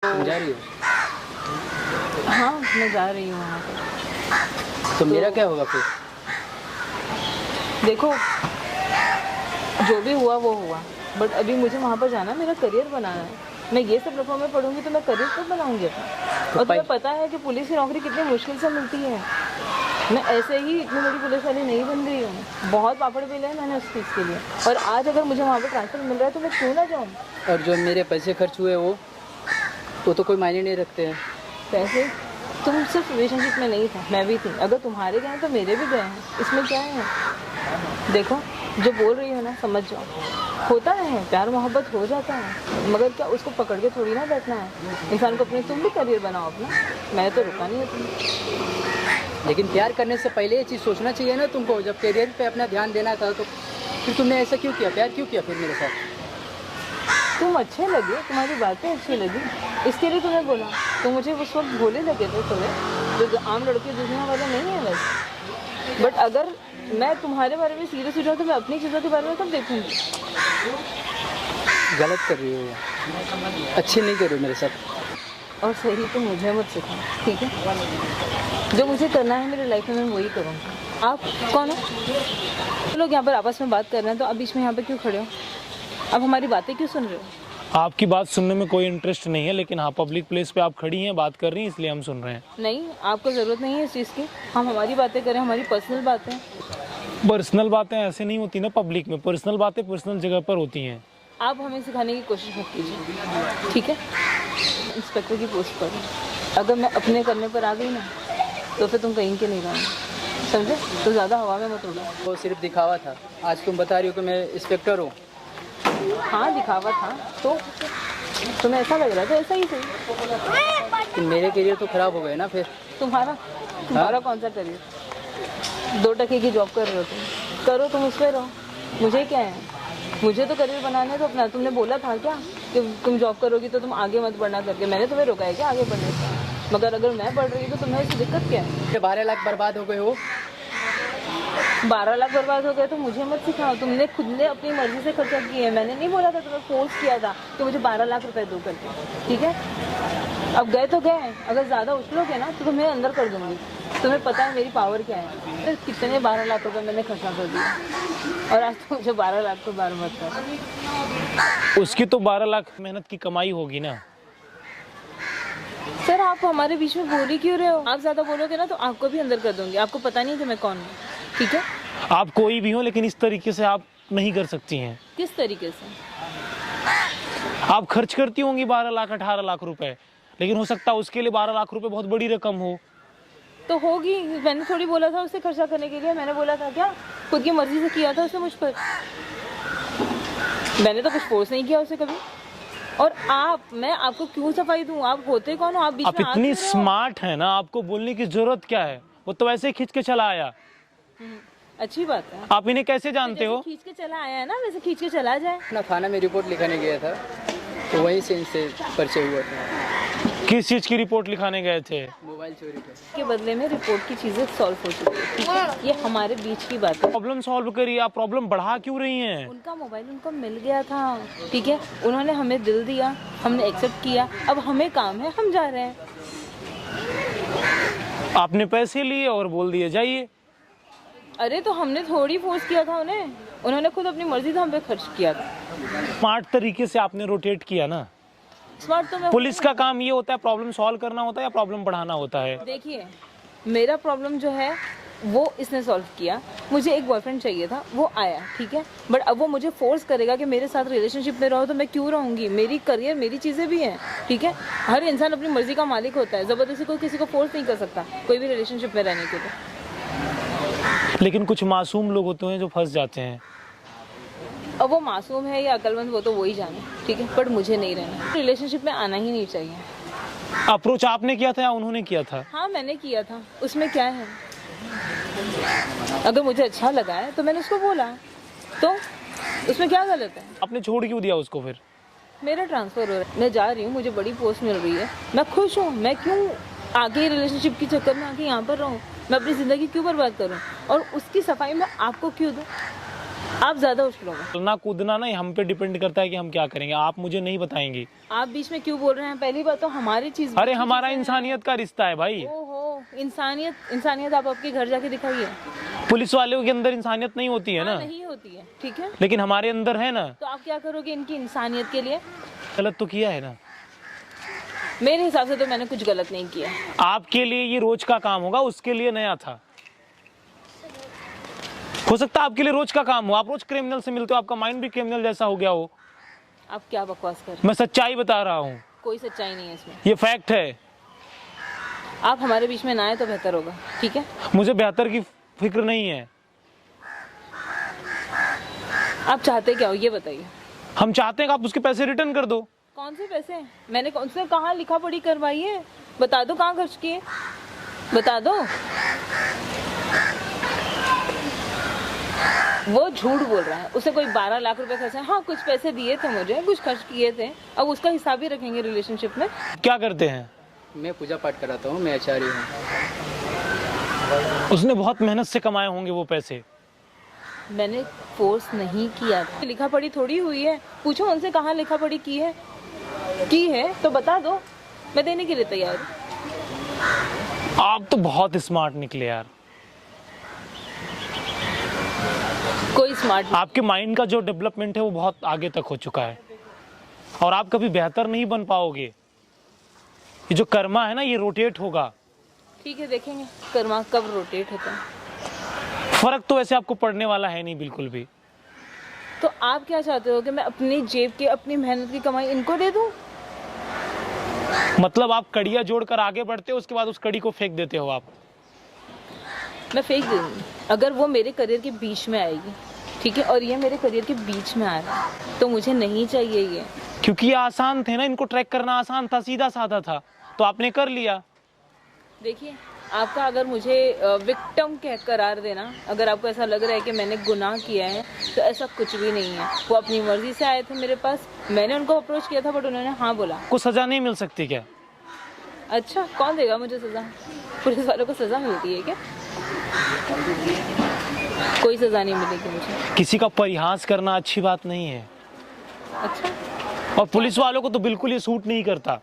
तुम जा रही हो? हाँ मैं जा रही हूँ वहाँ पर। तो मेरा क्या होगा फिर? देखो जो भी हुआ वो हुआ, बट अभी मुझे वहाँ पर जाना, मेरा करियर बनाना है। मैं ये सब रकम में पढ़ूंगी तो मैं करियर कब बनाऊंगी अपना? और तुम्हें पता है कि पुलिस की नौकरी कितनी मुश्किल से मिलती है। मैं ऐसे ही इतनी बड़ी पुलिस वाली नहीं बन रही हूँ, बहुत पापड़ बेले हैं मैंने उस चीज़ के लिए। और आज अगर मुझे वहाँ पर ट्रांसफर मिल रहा है तो मैं क्यों ना जाऊँ? और जो मेरे पैसे खर्च हुए वो तो कोई मायने नहीं रखते हैं। पैसे? तुम सिर्फ रिलेशनशिप में नहीं था, मैं भी थी। अगर तुम्हारे गए तो मेरे भी गए हैं, इसमें क्या है? देखो जो बोल रही हो ना समझ जाओ, होता है प्यार मोहब्बत हो जाता है, मगर क्या उसको पकड़ के थोड़ी ना बैठना है। इंसान को अपने, तुम भी करियर बनाओ अपना, मैंने तो रुका नहीं है तुम्हें। लेकिन प्यार करने से पहले ये चीज़ सोचना चाहिए ना तुमको। जब करियर पे अपना ध्यान देना था तो फिर तुमने ऐसा क्यों किया? प्यार क्यों किया फिर मेरे साथ? तुम अच्छे लगे, तुम्हारी बातें अच्छी लगी, इसके लिए तुम्हें बोला। तो मुझे उस वक्त भोले लगे थे तुम्हें, जो आम लड़के दुनिया वाले नहीं है वैसे। बट अगर मैं तुम्हारे बारे में सीरियस हो जाऊँ तो मैं अपनी चीज़ों के बारे में कब देखूँगी? गलत कर रही हो, अच्छी नहीं कर रही हो मेरे साथ। और सही तो मुझे मत सिखाओ, ठीक है? जो मुझे करना है मेरी लाइफ में मैं वही करूँगी। आप कौन हो? लोग यहाँ पर आपस में बात कर रहे हैं तो अब बीच में यहाँ पर क्यों खड़े हो? अब हमारी बातें क्यों सुन रहे हो? आपकी बात सुनने में कोई इंटरेस्ट नहीं है, लेकिन हाँ पब्लिक प्लेस पे आप खड़ी हैं, बात कर रही हैं, इसलिए हम सुन रहे हैं। नहीं, आपको ज़रूरत नहीं है इस चीज़ की। हम हमारी बातें करें, हमारी पर्सनल बातें। पर्सनल बातें ऐसे नहीं होती ना पब्लिक में, पर्सनल बातें पर्सनल जगह पर होती हैं। आप हमें सिखाने की कोशिश मत कीजिए, ठीक है? इंस्पेक्टर की पोस्ट पर अगर मैं अपने करने पर आ गई ना तो फिर तुम कहीं के नहीं रहोगे, समझे? तो ज़्यादा हवा में मत उड़ो। वो सिर्फ दिखावा था। आज तुम बता रही हो कि मैं इंस्पेक्टर हूँ। हाँ दिखावा था तो तुम्हें ऐसा लग रहा था, ऐसा ही सही। कि मेरे करियर तो खराब हो गए ना फिर। तुम्हारा कौन सा करियर? 2 टके की जॉब कर रहे हो तुम, करो तुम, उस पर रहो। मुझे क्या है? मुझे तो करियर बनाना है तो अपना। तुमने बोला था क्या कि तुम जॉब करोगी तो तुम आगे मत बढ़ना करके? मैंने तुम्हें रोका है क्या आगे बढ़ने से? मगर अगर मैं बढ़ रही हूँ तो तुम्हें उससे दिक्कत क्या है? 12 लाख बर्बाद हो गए हो। 12 लाख बर्बाद हो गए तो मुझे मत सिखाओ। तुमने खुद ने अपनी मर्जी से खर्चा किया है, मैंने नहीं बोला था, तुम्हें फोर्स किया था कि मुझे 12 लाख रुपए दो करके, ठीक है? अब गए तो गए, अगर ज़्यादा उछलोगे ना तो तुम्हें अंदर कर दूंगी। तुम्हें पता है मेरी पावर क्या है। तो कितने 12 लाख रुपए मैंने खर्चा कर दिया, और आज तो मुझे 12 लाख को बार मत कर। उसकी तो 12 लाख मेहनत की कमाई होगी ना। सर आप हमारे बीच में बोल ही क्यों रहे हो? आप ज़्यादा बोलोगे ना तो आपको भी अंदर कर दूंगी। आपको पता नहीं कि मैं कौन हूँ, ठीक है? आप कोई भी हो, लेकिन इस तरीके से आप नहीं कर सकती हैं। किस तरीके से? आप खर्च करती होंगी 12 लाख 18 लाख रुपए, लेकिन हो सकता है उसके लिए 12 लाख रुपए बहुत बड़ी रकम हो। तो होगी, मैंने थोड़ी बोला था उसे खर्चा करने के लिए। मैंने बोला था क्या? खुद की मर्जी से किया था उसने मुझ पर। मैंने तो कुछ फोर्स नहीं किया उसे कभी। और मैं आपको क्यों सफाई दूं? आप होते कौन हो? आप बीच आप में इतनी स्मार्ट है ना, आपको बोलने की जरूरत क्या है? वो तो वैसे ही खींच के चला आया। अच्छी बात है। आप इन्हें कैसे जानते हो? खींच के चला आया है ना, वैसे खींच के चला जाए अपना थाना में रिपोर्ट लिखाने गया था तो वहीं से इनसे परिचय हुआ था। किस चीज की रिपोर्ट लिखाने गए थे? मोबाइल चोरी के बदले में रिपोर्ट की चीजें सॉल्व हो चुकी है, ठीक है? ये हमारे बीच की बात है। प्रॉब्लम सॉल्व करिए, आप प्रॉब्लम बढ़ा क्यों रही हैं? उनका मोबाइल उनको मिल गया था, ठीक है? उन्होंने हमें दिल दिया, हमने एक्सेप्ट किया, अब हमें काम है, हम जा रहे हैं। आपने पैसे लिए और बोल दिए जाइए। अरे तो हमने थोड़ी फोर्स किया था उन्हें, उन्होंने खुद अपनी मर्जी से हम पे खर्च किया था। स्मार्ट तरीके से आपने रोटेट किया ना। स्मार्ट तो मैं पुलिस का काम ये होता है प्रॉब्लम सॉल्व करना होता है या प्रॉब्लम बढ़ाना होता है? देखिए मेरा प्रॉब्लम जो है वो इसने सॉल्व किया। मुझे एक बॉयफ्रेंड चाहिए था, वो आया, ठीक है? बट अब वो मुझे फोर्स करेगा कि मेरे साथ रिलेशनशिप में रहो तो मैं क्यों रहूँगी? मेरी करियर, मेरी चीज़ें भी हैं, ठीक है? हर इंसान अपनी मर्जी का मालिक होता है, ज़बरदस्ती कोई किसी को फोर्स नहीं कर सकता कोई भी रिलेशनशिप में रहने के लिए। लेकिन कुछ मासूम लोग होते हैं जो फंस जाते हैं। अब वो मासूम है या अक्लमंद वो तो वही जाने, ठीक है? बट मुझे नहीं रहना, रिलेशनशिप में आना ही नहीं चाहिए। अप्रोच आपने किया था या उन्होंने किया था? हाँ मैंने किया था, उसमें क्या है? अगर मुझे अच्छा लगा है तो मैंने उसको बोला, तो उसमें क्या गलत है? आपने छोड़ क्यों दिया उसको फिर? मेरा ट्रांसफ़र हो रहा है, मैं जा रही हूँ, मुझे बड़ी पोस्ट मिल रही है, मैं खुश हूँ। मैं क्यों आगे रिलेशनशिप के चक्कर में आके यहाँ पर रहूँ? मैं अपनी ज़िंदगी क्यों बर्बाद करूँ? और उसकी सफाई मैं आपको क्यों दूँ? आप ज्यादा उछलो मत। चलना कूदना ना हम पे डिपेंड करता है कि हम क्या करेंगे, आप मुझे नहीं बताएंगे। आप बीच में क्यों बोल रहे हैं? पहली बात तो हमारी चीज। अरे हमारा इंसानियत का रिश्ता है भाई। ओहो, इंसानियत आप आपके घर जाके दिखाइए। पुलिस वालों के अंदर इंसानियत नहीं होती है ना? नहीं होती है, ठीक है, लेकिन हमारे अंदर है ना। तो आप क्या करोगे इनकी इंसानियत के लिए? गलत तो किया है ना? मेरे हिसाब से तो मैंने कुछ गलत नहीं किया। आपके लिए ये रोज का काम होगा, उसके लिए नया था। हो सकता है आपके लिए रोज का काम हो, आप रोज क्रिमिनल से मिलते हो, आपका माइंड भी क्रिमिनल जैसा हो गया हो। आप क्या बकवास कर रहे हैं? मैं सच्चाई बता रहा हूँ, कोई सच्चाई नहीं है इसमें। ये फैक्ट है। आप हमारे बीच में ना आए तो बेहतर होगा, ठीक है? मुझे बेहतर की फिक्र नहीं है। आप चाहते क्या हो ये बताइए। हम चाहते हैं कि आप उसके पैसे रिटर्न कर दो। कौन से पैसे? मैंने कौन से कहाँ लिखा पढ़ी करवाई है? बता दो कहाँ खर्च किए, बता दो। वो झूठ बोल रहा है, उसे कोई 12 लाख रुपए खर्च है। हाँ कुछ पैसे दिए थे मुझे, कुछ खर्च किए थे, अब उसका हिसाब ही रखेंगे रिलेशनशिप में। क्या करते हैं? मैं पूजा पाठ कराता हूँ, मैं आचार्य हूँ। उसने बहुत मेहनत से कमाए होंगे वो पैसे। मैंने फोर्स नहीं किया था, लिखा पढ़ी थोड़ी हुई है। पूछो उनसे कहाँ लिखा पढ़ी की है तो बता दो, मैं देने के लिए तैयार हूँ। आप तो बहुत स्मार्ट निकले यार। कोई स्मार्ट नहीं। आपके माइंड का जो डेवलपमेंट है वो बहुत आगे तक हो चुका है और आप कभी बेहतर नहीं बन पाओगे। ये जो कर्मा है ना, ये रोटेट होगा। ठीक है, देखेंगे कर्मा कब रोटेट होता है। फर्क तो वैसे आपको पड़ने वाला है नहीं बिल्कुल भी। तो आप क्या चाहते हो कि मैं अपनी जेब की, अपनी मेहनत की कमाई इनको दे दूं? मतलब आप कड़िया जोड़कर आगे बढ़ते हो, उसके बाद उस कड़ी को फेंक देते हो आप। मैं फेंक दूंगी अगर वो मेरे करियर के बीच में आएगी, ठीक है? और ये मेरे करियर के बीच में आ रहा है तो मुझे नहीं चाहिए ये। क्योंकि ये आसान थे ना, इनको ट्रैक करना आसान था, सीधा साधा था, तो आपने कर लिया। देखिए आपका अगर मुझे विक्टिम कह करार देना, अगर आपको ऐसा लग रहा है कि मैंने गुनाह किया है, तो ऐसा कुछ भी नहीं है। वो अपनी मर्जी से आए थे मेरे पास, मैंने उनको अप्रोच किया था बट उन्होंने हाँ बोला। कुछ सजा नहीं मिल सकती क्या? अच्छा कौन देगा मुझे सजा? पुलिस वालों को सजा मिलती है क्या? कोई सजा नहीं मिलेगी मुझे। किसी का परिहास करना अच्छी बात नहीं है। अच्छा, और पुलिस वालों को तो बिल्कुल ये सूट नहीं करता।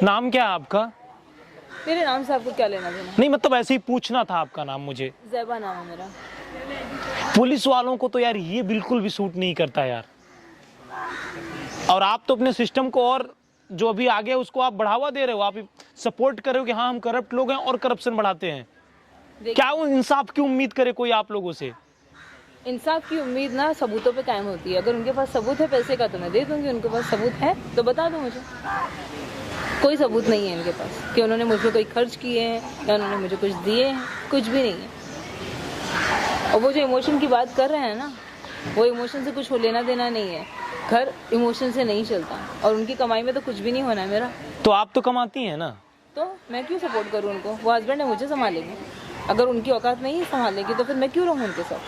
नाम क्या है आपका? मेरे नाम से आपको क्या लेना देना? नहीं मतलब ऐसे ही पूछना था आपका नाम मुझे। ज़ैबा नाम है मेरा। पुलिस वालों को तो यार ये बिल्कुल भी सूट नहीं करता यार। और आप तो अपने सिस्टम को और जो अभी आगे है उसको आप बढ़ावा दे रहे हो, आप सपोर्ट कर रहे हो कि हाँ हम करप्ट लोग हैं और करप्शन बढ़ाते हैं। क्या वो इंसाफ की उम्मीद करे कोई आप लोगों से? इंसाफ की उम्मीद ना सबूतों पे कायम होती है। अगर उनके पास सबूत है पैसे का तो मैं दे दूंगी, उनके पास सबूत है तो बता दो मुझे। कोई सबूत नहीं है इनके पास कि उन्होंने मुझ पर कोई खर्च किए हैं या उन्होंने मुझे कुछ दिए हैं, कुछ भी नहीं है। और वो जो इमोशन की बात कर रहे हैं ना, वो इमोशन से कुछ लेना देना नहीं है। घर इमोशन से नहीं चलता और उनकी कमाई में तो कुछ भी नहीं होना है मेरा। तो आप तो कमाती हैं ना, तो मैं क्यों सपोर्ट करूँ उनको? वो हस्बैंड है, मुझे संभालेंगे। अगर उनकी औकात नहीं संभालेगी तो फिर मैं क्यों रहूँ उनके साथ?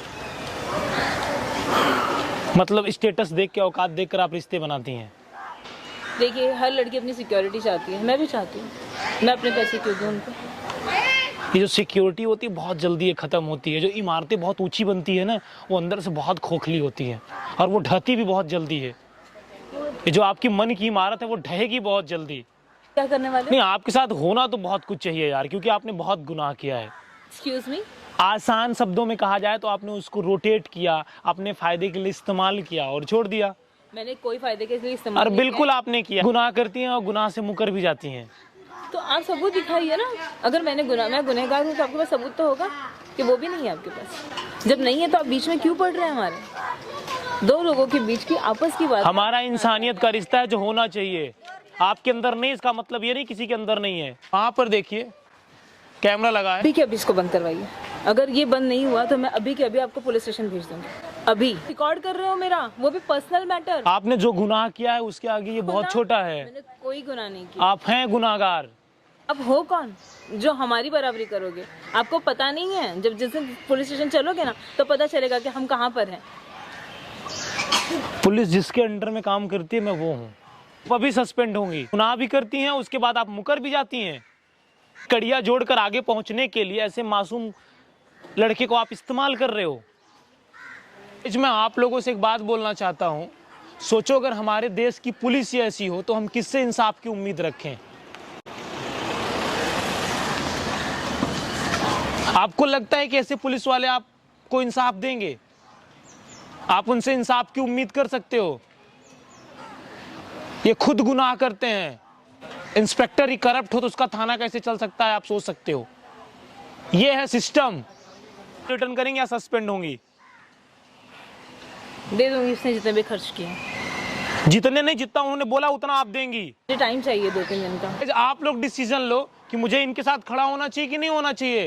मतलब स्टेटस देख के, औकात देख कर आप रिश्ते बनाती हैं। देखिए हर लड़की अपनी सिक्योरिटी चाहती है, मैं भी चाहती हूँ। मैं अपने पैसे क्यों दूँ उनको? ये जो सिक्योरिटी होती है बहुत जल्दी ख़त्म होती है। जो इमारतें बहुत ऊंची बनती है ना, वो अंदर से बहुत खोखली होती है और वो ढहती भी बहुत जल्दी है। ये जो आपकी मन की इमारत है वो ढहेगी बहुत जल्दी। क्या करने वाले? नहीं, आपके साथ होना तो बहुत कुछ चाहिए यार, क्योंकि आपने बहुत गुनाह किया है। Excuse me? आसान शब्दों में कहा जाए तो आपने उसको रोटेट किया, अपने फायदे के लिए इस्तेमाल किया और छोड़ दिया। मैंने कोई फायदे के लिए इस्तेमाल और नहीं बिल्कुल आपने किया। गुनाह करती हैं और गुनाह से मुकर भी जाती हैं। किया। तो आप सबूत दिखाइए ना। अगर मैं गुनहगार हूँ तो आपके पास सबूत तो होगा, कि वो भी नहीं है आपके पास। जब नहीं है तो आप बीच में क्यों पड़ रहे हैं? हमारे दो लोगों के बीच की आपस की बात। हमारा इंसानियत का रिश्ता है जो होना चाहिए। आपके अंदर नहीं, इसका मतलब ये नहीं किसी के अंदर नहीं है। वहाँ पर देखिए कैमरा लगा है। अभी के अभी इसको बंद करवाइए। अगर ये बंद नहीं हुआ तो मैं अभी के अभी आपको पुलिस स्टेशन भेज दूंगी। अभी रिकॉर्ड कर रहे हो मेरा, वो भी पर्सनल मैटर। आपने जो गुनाह किया है उसके आगे ये बहुत छोटा है। मैंने कोई गुनाह नहीं किया। आप हैं गुनाहगार। अब हो कौन जो हमारी बराबरी करोगे? आपको पता नहीं है, जब जिस दिन पुलिस स्टेशन चलोगे ना तो पता चलेगा कि हम कहाँ पर हैं। पुलिस जिसके अंडर में काम करती है मैं वो हूँ। अभी सस्पेंड होंगी, गुनाह भी करती हैं, उसके बाद आप मुकर भी जाती हैं। कड़िया जोड़कर आगे पहुंचने के लिए ऐसे मासूम लड़के को आप इस्तेमाल कर रहे हो। मैं आप लोगों से एक बात बोलना चाहता हूँ, सोचो अगर हमारे देश की पुलिस ही ऐसी हो तो हम किससे इंसाफ की उम्मीद रखें। आपको लगता है कि ऐसे पुलिस वाले आपको इंसाफ देंगे? आप उनसे इंसाफ की उम्मीद कर सकते हो? ये खुद गुनाह करते हैं। इंस्पेक्टर ही करप्ट हो तो उसका थाना कैसे चल सकता है, आप सोच सकते हो। ये है सिस्टम। रिटर्न करेंगे या सस्पेंड होंगी? दे दूंगी, उसने जितने भी खर्च किए। जितने नहीं, जितना उन्होंने बोला उतना आप देंगी। मुझे टाइम चाहिए 2-3 दिन का। आप लोग डिसीजन लो कि मुझे इनके साथ खड़ा होना चाहिए कि नहीं होना चाहिए।